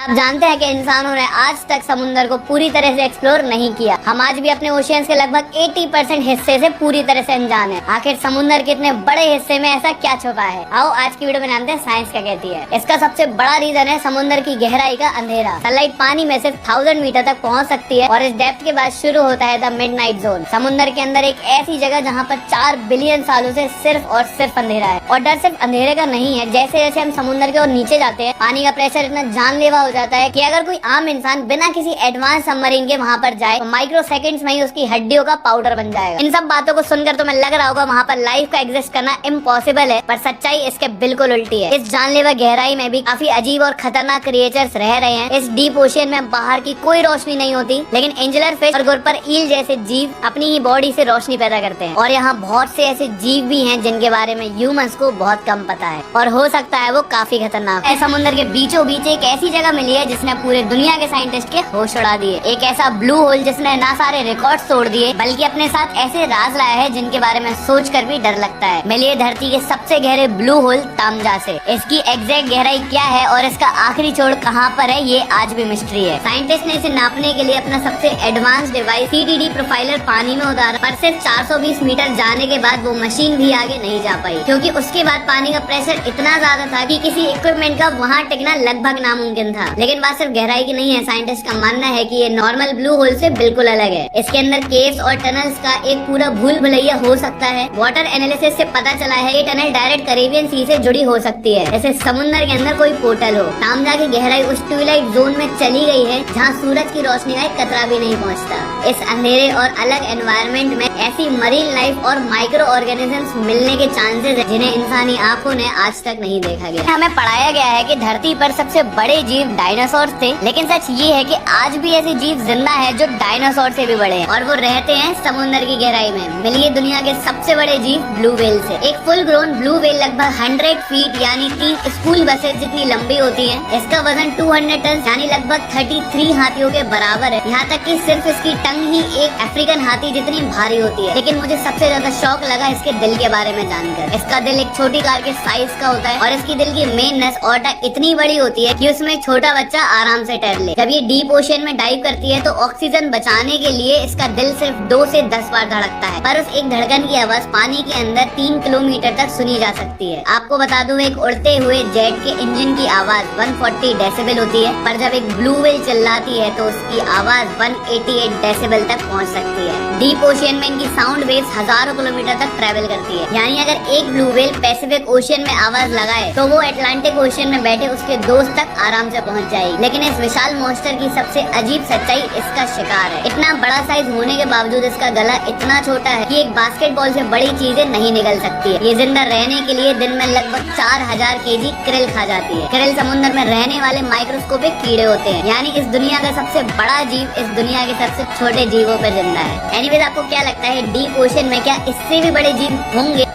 आप जानते हैं कि इंसानों ने आज तक समुद्र को पूरी तरह से एक्सप्लोर नहीं किया। हम आज भी अपने ओशियंस के लगभग 80% हिस्से से पूरी तरह से अनजान हैं। आखिर समुद्र के इतने बड़े हिस्से में ऐसा क्या छुपा है? आओ आज की वीडियो में जानते हैं साइंस क्या कहती है। इसका सबसे बड़ा रीजन है समुद्र की गहराई का अंधेरा। सनलाइट पानी में सिर्फ 1000 मीटर तक पहुंच सकती है और इस डेप्थ के बाद शुरू होता है द मिडनाइट जोन। समुद्र के अंदर एक ऐसी जगह जहाँ पर 4 बिलियन सालों से सिर्फ और सिर्फ अंधेरा है। और डर सिर्फ अंधेरे का नहीं है, जैसे जैसे हम समुद्र की ओर नीचे जाते हैं पानी का प्रेशर इतना जानलेवा हो जाता है कि अगर कोई आम इंसान बिना किसी एडवांस सबमरीन के वहाँ पर जाए तो माइक्रो सेकंड्स में ही उसकी हड्डियों का पाउडर बन जाएगा। इन सब बातों को सुनकर तुम्हें लग रहा होगा वहाँ पर लाइफ का एग्जिस्ट करना इम्पॉसिबल है, पर सच्चाई इसके बिल्कुल उल्टी है। इस जानलेवा गहराई में भी काफी अजीब और खतरनाक क्रिएचर्स रह रहे हैं। इस डीप ओशियन में बाहर की कोई रोशनी नहीं होती, लेकिन एंजलर फिश और गुरपर ईल जैसे जीव अपनी ही बॉडी से रोशनी पैदा करते हैं। और यहाँ बहुत से ऐसे जीव भी हैं जिनके बारे में ह्यूमंस को बहुत कम पता है और हो सकता है वो काफी खतरनाक है। समुद्र के बीचों बीच एक ऐसी जगह मिली है जिसने पूरे दुनिया के साइंटिस्ट के होश उड़ा दिए। एक ऐसा ब्लू होल जिसने ना सारे रिकॉर्ड तोड़ दिए बल्कि अपने साथ ऐसे राज लाया है जिनके बारे में सोच कर भी डर लगता है। मिलिए धरती के सबसे गहरे ब्लू होल तामजा से। इसकी एग्जैक्ट गहराई क्या है और इसका आखिरी छोर कहाँ पर है, ये आज भी मिस्ट्री है। साइंटिस्ट ने इसे नापने के लिए अपना सबसे एडवांस डिवाइस CTD प्रोफाइलर पानी में उतारा, पर सिर्फ 420 मीटर जाने के बाद वो मशीन भी आगे नहीं जा पाई, क्योंकि उसके बाद पानी का प्रेशर इतना ज्यादा था कि किसी इक्विपमेंट का वहाँ टिकना लगभग नामुमकिन था। लेकिन बात सिर्फ गहराई की नहीं है। साइंटिस्ट का मानना है कि ये नॉर्मल ब्लू होल से बिल्कुल अलग है। इसके अंदर केव्स और टनल्स का एक पूरा भूल भुलैया हो सकता है। वाटर एनालिसिस से पता चला है ये टनल डायरेक्ट कैरेबियन सी से जुड़ी हो सकती है, जैसे समुद्र के अंदर कोई पोर्टल हो। तामजा की गहराई उस ट्विलाइट जोन में चली गई है जहाँ सूरज की रोशनी का एक कतरा भी नहीं पहुँचता। इस अंधेरे और अलग एनवायरनमेंट में ऐसी मरीन लाइफ और माइक्रो ऑर्गेनिजम्स मिलने के चांसेस है जिन्हें इंसानी आंखों ने आज तक नहीं देखा गया। हमें पढ़ाया गया है कि धरती पर सबसे बड़े जीव डायनासोर थे, लेकिन सच ये है कि आज भी ऐसे जीव जिंदा है जो डायनासोर से भी बड़े हैं और वो रहते हैं समुद्र की गहराई में। मिलिए दुनिया के सबसे बड़े जीव ब्लू व्हेल से। एक फुल ग्रोन ब्लू व्हेल लगभग 100 फीट यानी 3 स्कूल बसेस जितनी लंबी होती है। इसका वजन 200 टन यानी लगभग 33 हाथियों के बराबर है। यहाँ तक कि सिर्फ इसकी टंग ही एक अफ्रीकन हाथी जितनी भारी होती है। लेकिन मुझे सबसे ज्यादा शौक लगा इसके दिल के बारे में जानकर। इसका दिल एक छोटी कार के साइज का होता है और इसकी दिल की मेन नस ऑर्टा इतनी बड़ी होती है कि उसमें एक छोटा बच्चा आराम से ठहर ले। जब ये डीप ओशियन में डाइव करती है तो ऑक्सीजन बचाने के लिए इसका दिल सिर्फ 2 से 10 बार धड़कता है, पर उस एक धड़कन की आवाज पानी के अंदर 3 किलोमीटर तक सुनी जा सकती है। आपको बता दूं एक उड़ते हुए जेट के इंजन की आवाज 140 डेसिबल होती है, पर जब एक ब्लू व्हेल चिल्लाती है तो उसकी आवाज 188 डेसिबल तक पहुंच सकती है। डीप ओशियन में इनकी साउंड वेव्स हजारों किलोमीटर तक ट्रेवल करती है। यानी अगर एक ब्लू व्हेल पैसिफिक ओशियन में आवाज लगाए तो वो अटलांटिक ओशियन में बैठे उसके दोस्त तक आराम से पहुंच जाएगी। लेकिन इस विशाल मॉन्स्टर की सबसे अजीब सच्चाई इसका शिकार है। इतना बड़ा साइज होने के बावजूद इसका गला इतना छोटा है कि एक बास्केटबॉल से बड़ी चीजें नहीं निकल सकती है। ये जिंदा रहने के लिए दिन में लगभग 4000 केजी क्रिल खा जाती है। क्रिल समुद्र में रहने वाले माइक्रोस्कोपिक कीड़े होते हैं, यानी इस दुनिया का सबसे बड़ा जीव इस दुनिया के सबसे छोटे जीवों पर जिंदा है। एनीवेज आपको क्या लगता है डीप ओशियन में क्या इससे भी बड़े जीव होंगे?